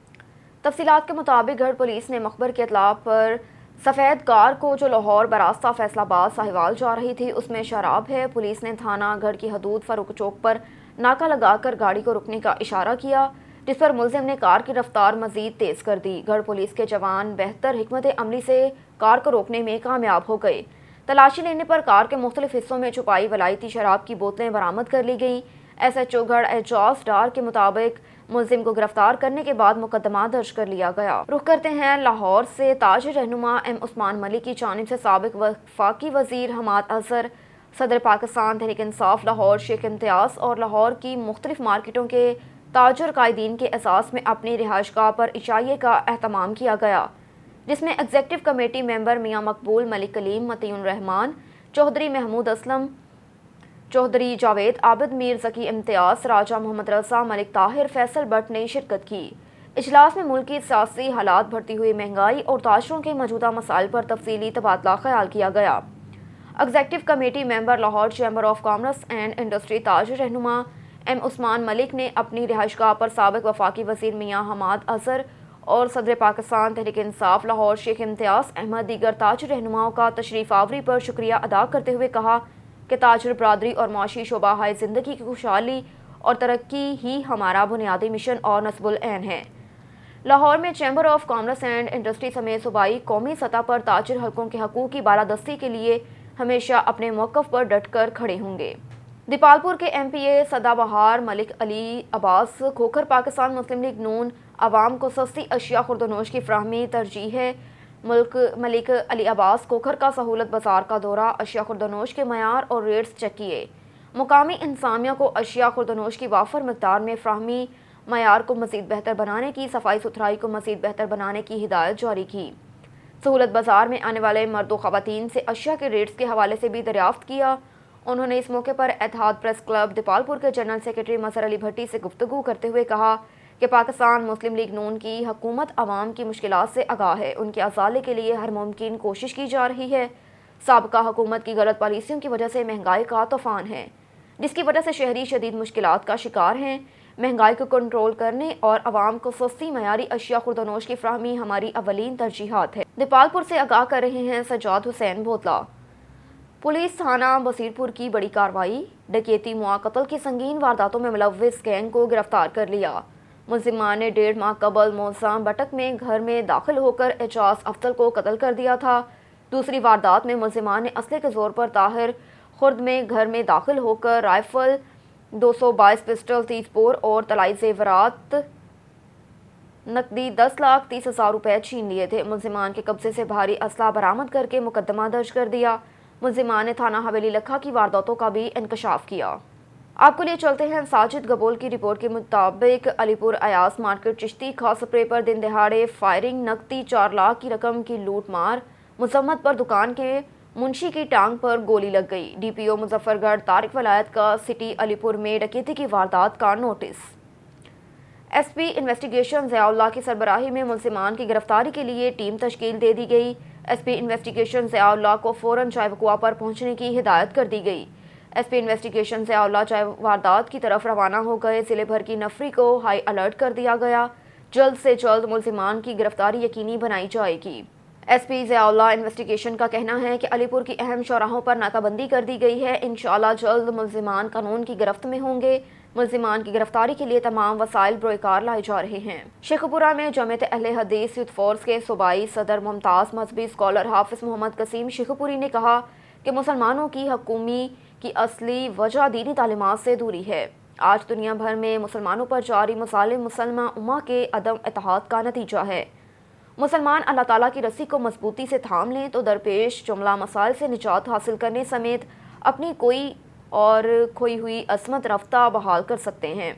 تفصیلات کے مطابق گڑھ پولیس نے مخبر کی اطلاع پر سفید کار کو جو لاہور براستہ فیصل آباد ساہیوال جا رہی تھی اس میں شراب ہے، پولیس نے تھانہ گڑھ کی حدود فاروق چوک پر ناکہ لگا کر گاڑی کو رکنے کا اشارہ کیا، جس پر ملزم نے کار کی رفتار مزید تیز کر دی۔ گڑھ پولیس کے جوان بہتر حکمت عملی سے کار کو روکنے میں کامیاب ہو گئے۔ تلاشی لینے پر کار کے مختلف حصوں میں چھپائی ولایتی شراب کی بوتلیں برآمد کر لی گئیں۔ SHO گڑھ اعجاز ڈار کے مطابق ملزم کو گرفتار کرنے کے بعد مقدمہ درج کر لیا گیا۔ رخ کرتے ہیں لاہور سے۔ تاجر رہنما M عثمان ملک کی جانب سے سابق وفاقی وزیر حماد اظہر، صدر پاکستان تحریک انصاف لاہور شیخ امتیاز اور لاہور کی مختلف مارکیٹوں کے تاجر قائدین کے اعزاز میں اپنی رہائش گاہ پر عشائیے کا اہتمام کیا گیا، جس میں ایگزیکٹو کمیٹی ممبر میاں مقبول، ملک کلیم، متین الرحمان، چودھری محمود اسلم، چودھری جاوید، عابد میر ذکی امتیاز، راجہ محمد رضا، ملک طاہر، فیصل بٹ نے شرکت کی۔ اجلاس میں ملکی سیاسی حالات، بڑھتی ہوئی مہنگائی اور تاجروں کے موجودہ مسائل پر تفصیلی تبادلہ خیال کیا گیا۔ Executive committee member Lahore chamber of commerce and industry تاجر رہنما M عثمان ملک نے اپنی رہائش گاہ پر سابق وفاقی وزیر میاں حماد اظہر اور صدر پاکستان تحریک انصاف لاہور شیخ امتیاز احمد دیگر تاجر رہنماؤں کا تشریف آوری پر شکریہ ادا کرتے ہوئے کہا کہ تاجر برادری اور معاشی شعبہ ہائے زندگی کی خوشحالی اور ترقی ہی ہمارا بنیادی مشن اور نصب العین ہے۔ لاہور میں chamber of commerce and industry سمیت صوبائی قومی سطح پر تاجر حلقوں کے حقوق کی بالادستی کے لیے ہمیشہ اپنے موقف پر ڈٹ کر کھڑے ہوں گے۔ دیپالپور کے MPA سدا بہار ملک علی عباس کھوکھر پاکستان مسلم لیگ نون عوام کو سستی اشیاء خوردونوش کی فراہمی ترجیح ہے۔ ملک علی عباس کھوکھر کا سہولت بازار کا دورہ، اشیاء خوردونوش کے معیار اور ریٹس چیک کیے۔ مقامی انتظامیہ کو اشیاء خوردونوش کی وافر مقدار میں فراہمی، معیار کو مزید بہتر بنانے کی، صفائی ستھرائی کو مزید بہتر بنانے کی ہدایت جاری کی۔ सहूलत बाजार में आने वाले मर्द व ख़वातीन से अशिया के रेट्स के हवाले से भी दरियाफ्त किया। उन्होंने इस मौके पर इत्तेहाद प्रेस क्लब दीपालपुर के जनरल सेक्रेटरी मजहर अली भट्टी से गुफ्तगू करते हुए कहा कि पाकिस्तान मुस्लिम लीग नून की हुकूमत आवाम की मुश्किलात से आगाह है, उनके अजाले के लिए हर मुमकिन कोशिश की जा रही है। साबका हुकूमत की गलत पॉलिसियों की वजह से महंगाई का तूफान है, जिसकी वजह से शहरी शदीद मुश्किलात का शिकार हैं। महंगाई को कंट्रोल करने और आवाम को सस्ती मयारी अशिया खुर्दनोश की फ्राहमी हमारी अवलीन तरजीहात है। दीपालपुर से आगाह कर रहे हैं सज्जाद हुसैन बोतला। पुलिस थाना बसीरपुर की बड़ी कार्रवाई, डकैती मुआ कत्ल की संगीन वारदातों में मुलव्विस गैंग को गिरफ्तार कर लिया। मुलजिमान ने 1.5 माह कबल मौसाम बटक में घर में दाखिल होकर एजाज अफजल को कत्ल कर दिया था। दूसरी वारदात में मुलजिमान ने असले के जोर पर ताहिर खुर्द में घर में दाखिल होकर राइफल, 222 पिस्टल, 30 बोर और तलाई जेवरात नकदी 10,30,000 रुपए छीन लिए थे। मुलजिमान के कब्जे से भारी असला बरामद करके मुकदमा दर्ज कर दिया। मुलजिमान ने थाना हवेली लखा की वारदातों का भी इंकशाफ किया। आपको लिए चलते हैं साजिद गबोल की रिपोर्ट के मुताबिक अलीपुर अयास मार्केट चिश्ती खास स्प्रे पर दिन दहाड़े फायरिंग, नकदी 4 लाख की रकम की लूट मार। मुजम्मत पर दुकान के मुंशी की टांग पर गोली लग गई। डीपीओ मुजफ्फरगढ़ तारिक वलायत का सिटी अलीपुर में डकैती की वारदात का नोटिस। एसपी इन्वेस्टिगेशन ज़ियाउल्लाह की सरबराही में मुलजिमान की गिरफ्तारी के लिए टीम तश्कील दे दी गई। एसपी इन्वेस्टिगेशन ज़ियाउल्लाह को फौरन चाय वकुआ पर पहुंचने की हिदायत कर दी गई। एसपी इन्वेस्टिगेशन ज़ियाउल्लाह चाय वारदात की तरफ रवाना हो गए। ज़िले भर की नफरी को हाई अलर्ट कर दिया गया। जल्द से जल्द मुलजिमान की गिरफ्तारी यकीनी बनाई जाएगी। एसपी ज़ियाउल्लाह इन्वेस्टिगेशन का कहना है कि अलीपुर की अहम चौराहों पर नाकाबंदी कर दी गई है। इंशाअल्लाह जल्द मुलजिमान कानून की गिरफ्त में होंगे। मुलजिमान की गिरफ्तारी के लिए तमाम वसाइल बरोकार लाए जा रहे हैं। शेखपुरा में जमात अहले हदीस यूथ फोर्स के सूबाई सदर मुमताज़ मजहबी स्कॉलर हाफिज मोहम्मद कसीम शेखपुरी ने कहा कि मुसलमानों की हकूमी की असली वजह दीनी तालीमात से दूरी है। आज दुनिया भर में मुसलमानों पर जारी मुसालिम मुसलमा उम्मा के अदम इत्तेहाद का नतीजा है। मुसलमान अल्लाह ताला की रस्सी को मजबूती से थाम लें तो दरपेश जुमला मसाइल से निजात हासिल करने समेत अपनी कोई और खोई हुई असमत रफ्ता बहाल कर सकते हैं।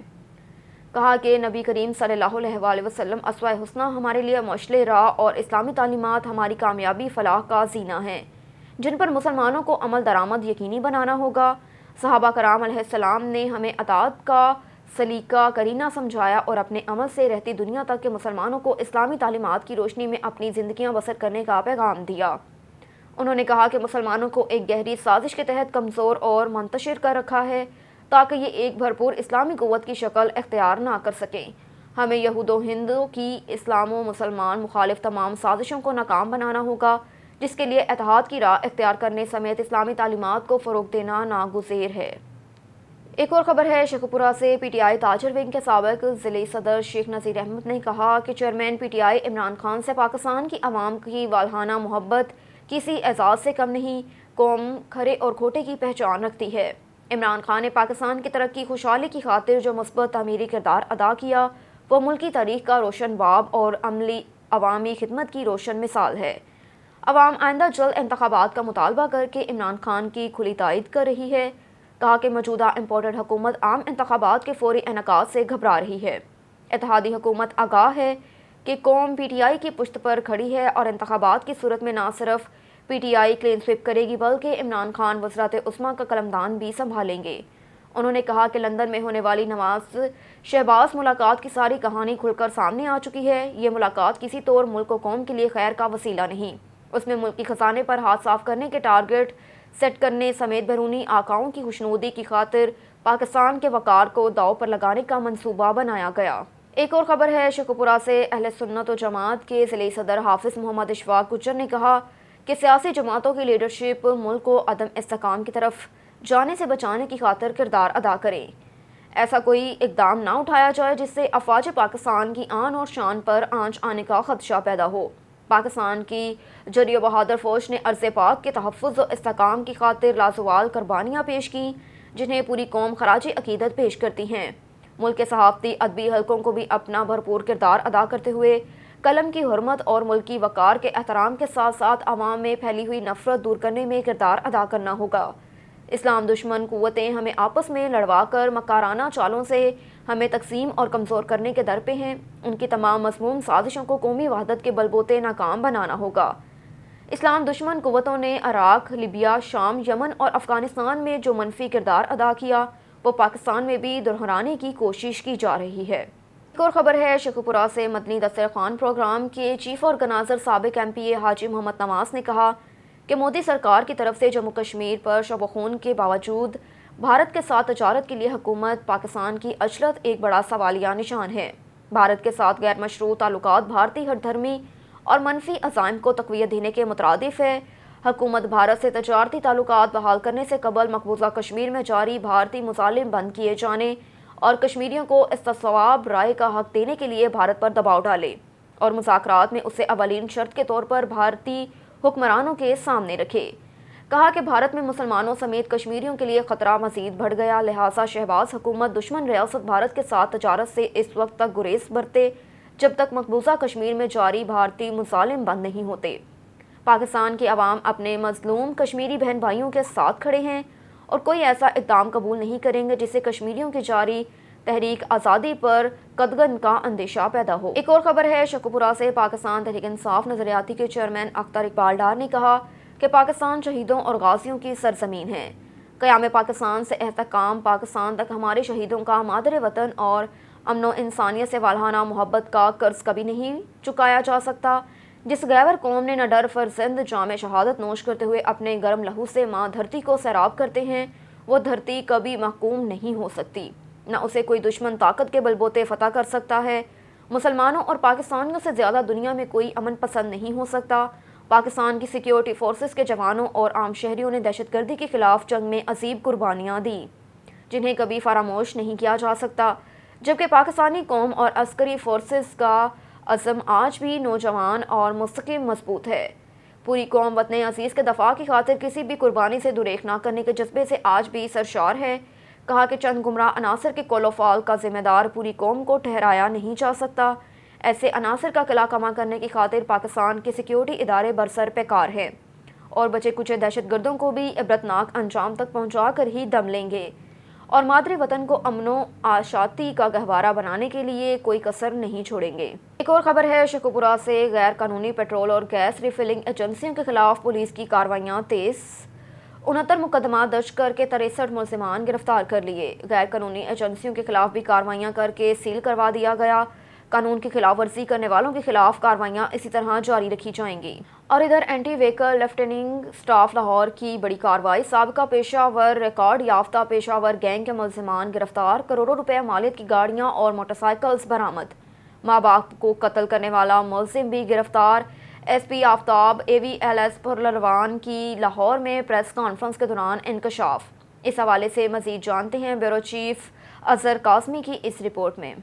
कहा कि नबी करीम सल्लल्लाहु अलैहि वसल्लम अस्वा हुस्ना हमारे लिए मशले राह और इस्लामी तालीमात हमारी कामयाबी फलाह का जीना है, जिन पर मुसलमानों को अमल दरामद यकीनी बनाना होगा। सहाबा कराम अलैहिस्सलाम ने हमें अतात का सलीका करीना समझाया और अपने अमल से रहती दुनिया तक के मुसलमानों को इस्लामी तालीमात की रोशनी में अपनी ज़िंदगियां बसर करने का पैगाम दिया। उन्होंने कहा कि मुसलमानों को एक गहरी साजिश के तहत कमज़ोर और मुंतशिर कर रखा है ताकि ये एक भरपूर इस्लामी क़ुव्वत की शक्ल इख्तियार ना कर सकें। हमें यहूदो हिंदू की इस्लामो मुसलमान मुखालिफ तमाम साजिशों को नाकाम बनाना होगा, जिसके लिए इत्तेहाद की राह इख्तियार करने समेत इस्लामी तालीमात को फ़रोग़ देना नागुज़ेर है। एक और ख़बर है शेखपुरा से। पीटीआई ताजर विंग के साबिक़ ज़िले सदर शेख नज़ीर अहमद ने कहा कि चेयरमैन पीटीआई इमरान खान से पाकिस्तान की आवाम की वालहाना मोहब्बत किसी एजाज़ से कम नहीं, कौम खरे और खोटे की पहचान रखती है। इमरान खान ने पाकिस्तान की तरक्की खुशहाली की खातिर जो मुस्बत तामीरी किरदार अदा किया वो मुल्की तारीख़ का रोशन बाब और अमली अवामी खिदमत की रोशन मिसाल है। अवाम आइंदा जल्द इंतखाबात का मुतालबा करके इमरान खान की खुली तायद कर रही है। कहा कि मौजूदा इम्पोर्टेड हुकूमत आम इंतखाबात के फौरी इनेकाद से घबरा रही है। इत्तेहादी हुकूमत आगाह है कि कौम पीटीआई की पुश्त पर खड़ी है और इंतखाबात की सूरत में न सिर्फ पीटीआई क्लीन स्वीप करेगी बल्कि इमरान खान वज़रात उस्मा का कलमदान भी संभालेंगे। उन्होंने कहा कि लंदन में होने वाली नवाज शहबाज मुलाकात की सारी कहानी खुलकर सामने आ चुकी है। ये मुलाकात किसी तौर मुल्क व कौम के लिए खैर का वसीला नहीं, उसमें मुल्क की खजाने पर हाथ साफ करने के टारगेट सेट करने समेत बैरूनी आकाओं की खुशनुदी की खातिर पाकिस्तान के वकार को दाव पर लगाने का मंसूबा बनाया गया। एक और ख़बर है शेखपुरा से। अहले सुन्नत व जमात के ज़िले सदर हाफिज मोहम्मद इशफाक गुज्जर ने कहा कि सियासी जमातों की लीडरशिप मुल्क को अदम इस्तेकाम की तरफ जाने से बचाने की खातिर किरदार अदा करें। ऐसा कोई इकदाम ना उठाया जाए जिससे अफवाज पाकिस्तान की आन और शान पर आंच आने का खदशा पैदा हो। पाकिस्तान की जरियो बहादुर फ़ौज ने अर्ज़ पाक के तहफ़्फ़ुज़ व इस्तेकाम की खातिर लाजवाल कुर्बानियाँ पेश की, जिन्हें पूरी कौम खराज अकीदत पेश करती हैं। मुल्क के सहाफ़ती अदबी हलकों को भी अपना भरपूर किरदार अदा करते हुए कलम की हुर्मत और मुल्की वक़ार के एहतराम के साथ साथ आवाम में फैली हुई नफ़रत दूर करने में किरदार अदा करना होगा। इस्लाम दुश्मन क़ुव्वतें हमें आपस में लड़वा कर मकाराना चालों से हमें तकसीम और कमज़ोर करने के दर पे हैं। उनकी तमाम मज़मूम साजिशों को कौमी वहदत के बलबूते नाकाम बनाना होगा। اسلام دشمن قوتوں نے عراق، لیبیا، شام، یمن اور افغانستان میں جو منفی کردار ادا کیا وہ پاکستان میں بھی دہرانے کی کوشش کی جا رہی ہے۔ ایک اور خبر ہے شیخوپورہ سے مدنی دسترخوان پروگرام کے چیف آرگنائزر سابق MP حاجی محمد نواز نے کہا کہ مودی سرکار کی طرف سے جموں کشمیر پر شب و خون کے باوجود بھارت کے ساتھ تجارت کے لیے حکومت پاکستان کی اجلت ایک بڑا سوالیہ نشان ہے۔ بھارت کے ساتھ غیر مشروط تعلقات بھارتی ہر دھرمی اور منفی عزائم کو تقویت دینے کے مترادف ہے۔ حکومت بھارت سے تجارتی تعلقات بحال کرنے سے قبل مقبوضہ کشمیر میں جاری بھارتی مظالم بند کیے جانے اور کشمیریوں کو استصواب رائے کا حق دینے کے لیے بھارت پر دباؤ ڈالے اور مذاکرات میں اسے اولین شرط کے طور پر بھارتی حکمرانوں کے سامنے رکھے۔ کہا کہ بھارت میں مسلمانوں سمیت کشمیریوں کے لیے خطرہ مزید بڑھ گیا، لہٰذا شہباز حکومت دشمن ریاست بھارت کے ساتھ تجارت سے اس وقت تک گریز برتے جب تک مقبوضہ کشمیر میں جاری بھارتی مظالم بند نہیں ہوتے۔ پاکستان کے عوام اپنے مظلوم کشمیری بہن بھائیوں کے ساتھ کھڑے ہیں اور کوئی ایسا اقدام قبول نہیں کریں گے جس سے کشمیریوں کی جاری تحریک آزادی پر قدغن کا اندیشہ پیدا ہو۔ ایک اور خبر ہے شیخوپورہ سے پاکستان تحریک انصاف نظریاتی کے چیئرمین اختر اقبال ڈار نے کہا کہ پاکستان شہیدوں اور غازیوں کی سرزمین ہے۔ قیام پاکستان سے احتکام پاکستان تک ہمارے شہیدوں کا مادر وطن اور امن و انسانیت سے والہانہ محبت کا قرض کبھی نہیں چکایا جا سکتا۔ جس گیور قوم نے نہ ڈر فرزند جام شہادت نوش کرتے ہوئے اپنے گرم لہو سے ماں دھرتی کو سیراب کرتے ہیں، وہ دھرتی کبھی محکوم نہیں ہو سکتی، نہ اسے کوئی دشمن طاقت کے بلبوتے فتح کر سکتا ہے۔ مسلمانوں اور پاکستانیوں سے زیادہ دنیا میں کوئی امن پسند نہیں ہو سکتا۔ پاکستان کی سیکیورٹی فورسز کے جوانوں اور عام شہریوں نے دہشت گردی کے خلاف جنگ میں عظیم قربانیاں دیں جنہیں کبھی فراموش نہیں کیا جا سکتا، جبکہ پاکستانی قوم اور عسکری فورسز کا عزم آج بھی نوجوان اور مستقیم مضبوط ہے۔ پوری قوم وطن عزیز کے دفاع کی خاطر کسی بھی قربانی سے دریغ نہ کرنے کے جذبے سے آج بھی سرشار ہے۔ کہا کہ چند گمراہ عناصر کے قول و فعل کا ذمہ دار پوری قوم کو ٹھہرایا نہیں جا سکتا۔ ایسے عناصر کا قلعہ کما کرنے کی خاطر پاکستان کے سیکیورٹی ادارے برسر پیکار ہیں اور بچے کچے دہشت گردوں کو بھی عبرتناک انجام تک پہنچا کر ہی دم لیں گے اور مادر وطن کو امن و آشادی کا گہوارہ بنانے کے لیے کوئی کسر نہیں چھوڑیں گے۔ ایک اور خبر ہے شیخوپورہ سے غیر قانونی پیٹرول اور گیس ریفلنگ ایجنسیوں کے خلاف پولیس کی کارروائیاں تیز، 69 مقدمات درج کر کے 63 ملزمان گرفتار کر لیے۔ غیر قانونی ایجنسیوں کے خلاف بھی کارروائیاں کر کے سیل کروا دیا گیا۔ قانون کی خلاف ورزی کرنے والوں کے خلاف کارروائیاں اسی طرح جاری رکھی جائیں گی۔ اور ادھر اینٹی ویکل لیفٹننگ سٹاف لاہور کی بڑی کارروائی، سابقہ پیشہ ور ریکارڈ یافتہ پیشہ ور گینگ کے ملزمان گرفتار، کروڑوں روپے مالیت کی گاڑیاں اور موٹر سائیکلز برآمد، ماں باپ کو قتل کرنے والا ملزم بھی گرفتار۔ SP آفتاب AVLS پرلروان کی لاہور میں پریس کانفرنس کے دوران انکشاف۔ اس حوالے سے مزید جانتے ہیں بیورو چیف اظہر قاسمی کی اس رپورٹ میں۔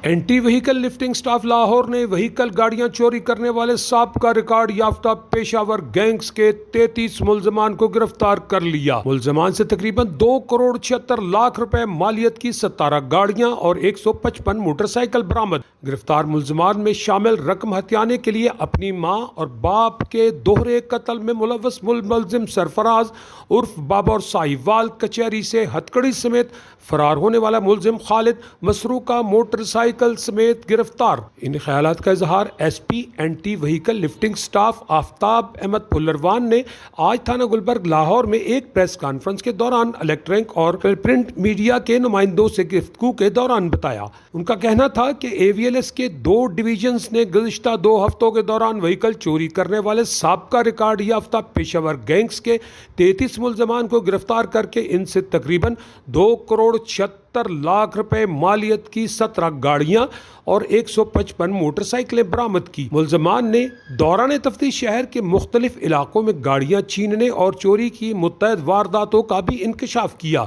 Anti vehicle lifting staff Lahore نے وہیکل گاڑیاں چوری کرنے والے سابقہ ریکارڈ یافتہ پیشہ ور گینگز کے 33 ملزمان کو گرفتار کر لیا۔ ملزمان سے تقریباً 2 کروڑ 76 لاکھ روپے مالیت کی 17 گاڑیاں اور 155 موٹر سائیکل برآمد۔ گرفتار ملزمان میں شامل رقم ہتھیانے کے لیے اپنی ماں اور باپ کے دوہرے قتل میں ملوث ملزم سرفراز عرف بابا اور ساہیوال کچہری سے ہتکڑی سمیت فرار ہونے والا ملزم خالد مسروقہ موٹر سائیکل سمیت گرفتار۔ ان خیالات کا اظہار SP anti vehicle lifting staff Aftab Ahmad Phalrawan نے آج تھانہ گلبرگ لاہور میں ایک پریس کانفرنس کے دوران الیکٹرانک اور پرنٹ میڈیا کے نمائندوں سے گفتگو کے دوران بتایا۔ ان کا کہنا تھا کہ AVLS کے 2 ڈویژنز نے گزشتہ 2 ہفتوں کے دوران وہیکل چوری کرنے والے سابقہ ریکارڈ یافتہ پیشہ ور گینگز کے 33 ملزمان کو گرفتار کر کے ان سے تقریباً 2 کروڑ 76 لاکھ روپے مالیت کی 17 گاڑیاں اور 155 موٹر سائیکلیں برآمد کی۔ ملزمان نے دوران تفتیش شہر کے مختلف علاقوں میں گاڑیاں چھیننے اور چوری کی متعدد وارداتوں کا بھی انکشاف کیا۔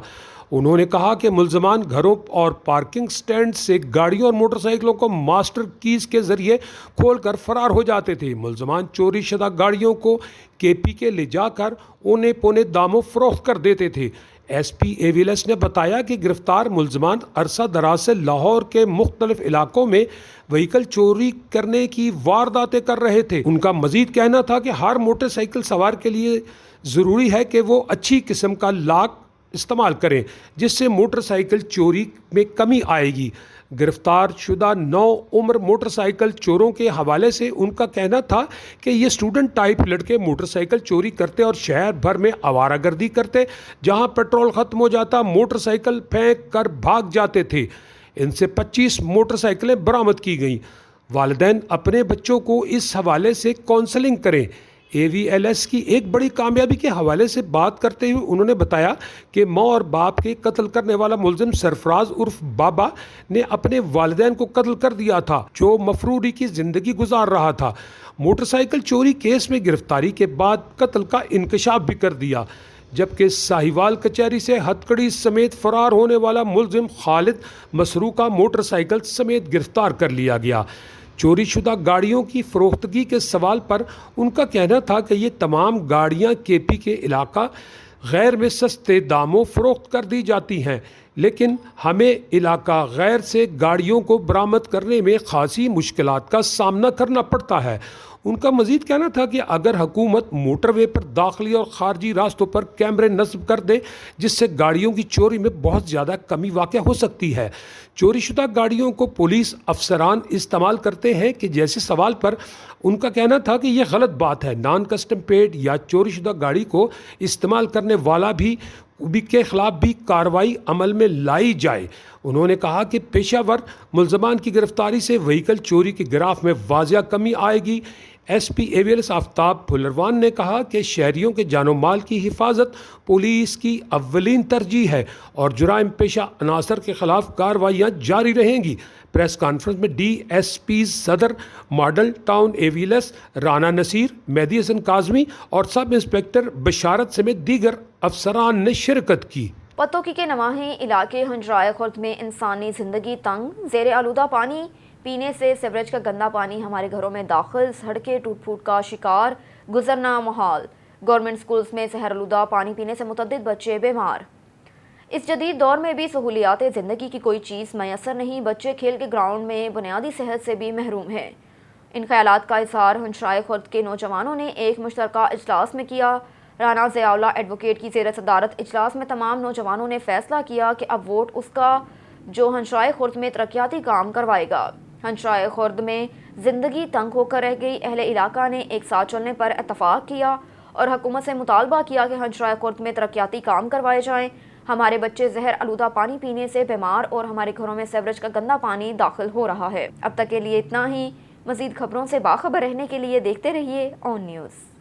انہوں نے کہا کہ ملزمان گھروں اور پارکنگ سٹینڈ سے گاڑیوں اور موٹر سائیکلوں کو ماسٹر کیز کے ذریعے کھول کر فرار ہو جاتے تھے۔ ملزمان چوری شدہ گاڑیوں کو KPK لے جا کر اونے پونے داموں فروخت کر دیتے تھے۔ SP AVLS نے بتایا کہ گرفتار ملزمان عرصہ دراز سے لاہور کے مختلف علاقوں میں وہیکل چوری کرنے کی وارداتیں کر رہے تھے۔ ان کا مزید کہنا تھا کہ ہر موٹر سائیکل سوار کے لیے ضروری ہے کہ وہ اچھی قسم کا لاک इस्तेमाल करें, जिससे मोटरसाइकिल चोरी में कमी आएगी। गिरफ्तार शुदा 9 उम्र मोटरसाइकिल चोरों के हवाले से उनका कहना था कि ये स्टूडेंट टाइप लड़के मोटरसाइकिल चोरी करते और शहर भर में आवारागर्दी करते, जहां पेट्रोल ख़त्म हो जाता मोटरसाइकिल फेंक कर भाग जाते थे। इनसे 25 मोटरसाइकिलें बरामद की गईं। वालिदैन अपने बच्चों को इस हवाले से काउंसलिंग करें। AVLS की एक बड़ी कामयाबी के हवाले से बात करते हुए उन्होंने बताया कि माँ और बाप के कत्ल करने वाला मुलजिम सरफराज उर्फ बाबा ने अपने वालिदैन को कत्ल कर दिया था, जो मफरूरी की ज़िंदगी गुजार रहा था। मोटरसाइकिल चोरी केस में गिरफ्तारी के बाद कत्ल का इंकशाफ भी कर दिया, जबकि साहिवाल कचहरी से हथकड़ी समेत फरार होने वाला मुलजिम खालिद मसरूका मोटरसाइकिल समेत गिरफ्तार कर लिया गया। चोरी शुदा गाड़ियों की फ़रोख्तगी के सवाल पर उनका कहना था कि ये तमाम गाड़ियां KP के इलाका गैर में सस्ते दामों फ़रोख्त कर दी जाती हैं, लेकिन हमें इलाका गैर से गाड़ियों को बरामद करने में खासी मुश्किलात का सामना करना पड़ता है। उनका मज़ीद कहना था कि अगर हुकूमत मोटरवे पर दाखिली और ख़ारजी रास्तों पर कैमरे नस्ब कर दे, जिससे गाड़ियों की चोरी में बहुत ज़्यादा कमी वाक़ हो सकती है। चोरी शुदा गाड़ियों को पुलिस अफसरान इस्तेमाल करते हैं कि जैसे सवाल पर उनका कहना था कि यह गलत बात है। नॉन कस्टम पेड या चोरी शुदा गाड़ी को इस्तेमाल करने वाला भी के ख़िलाफ़ भी कार्रवाई अमल में लाई जाए। उन्होंने कहा कि पेशावर मुलजमान की गिरफ्तारी से व्हीकल चोरी के ग्राफ में वाज़िया कमी आएगी। SP AVLS आफ्ताब फुलरवान ने कहा कि शहरियों के जानो माल की हिफाजत पुलिस की अव्वलीन तरजीह है और जुराइम पेशा अनासर के ख़िलाफ़ कार्रवाइयाँ जारी रहेंगी। प्रेस कॉन्फ्रेंस में DSP Sadar model town AVLS Rana Naseer, Mehdi Hassan Kazmi और सब इंस्पेक्टर बशारत समेत दीगर अफसरान ने शिरकत की। पतोकी के नवाही इलाके हंजराय खुर्द में इंसानी ज़िंदगी तंग, ज़ेर आलूदा पानी पीने से सीवरेज का गंदा पानी हमारे घरों में दाखिल, सड़कें टूट फूट का शिकार, गुजरना मुहाल। गवर्नमेंट स्कूल्स में सहर आलूदा पानी पीने से मुतअद्दिद बच्चे बीमार। इस जदीद दौर में भी सहूलियात ज़िंदगी की कोई चीज़ मैसर नहीं, बच्चे खेल के ग्राउंड में बुनियादी सेहत से भी महरूम हैं। इन ख्यालात का इज़हार हंजराय खुर्द के नौजवानों ने एक मुश्तरका इजलास में किया। राना ज़ियाउल्लाह एडवोकेट की ज़ेर सदारत इजलास में तमाम नौजवानों ने फैसला किया कि अब वोट उसका जो हंजराय खुर्द में तरक्याती काम करवाएगा। हंजराय खुर्द में ज़िंदगी तंग होकर रह गई। अहले इलाका ने एक साथ चलने पर इत्तफाक किया और हुकूमत से मुतालबा किया कि हंजराय खुर्द में तरक्याती काम करवाए जाएँ। हमारे बच्चे जहर आलूदा पानी पीने से बीमार और हमारे घरों में सीवरेज का गंदा पानी दाखिल हो रहा है। अब तक के लिए इतना ही। मज़ीद खबरों से बाखबर रहने के लिए देखते रहिए ऑन न्यूज़।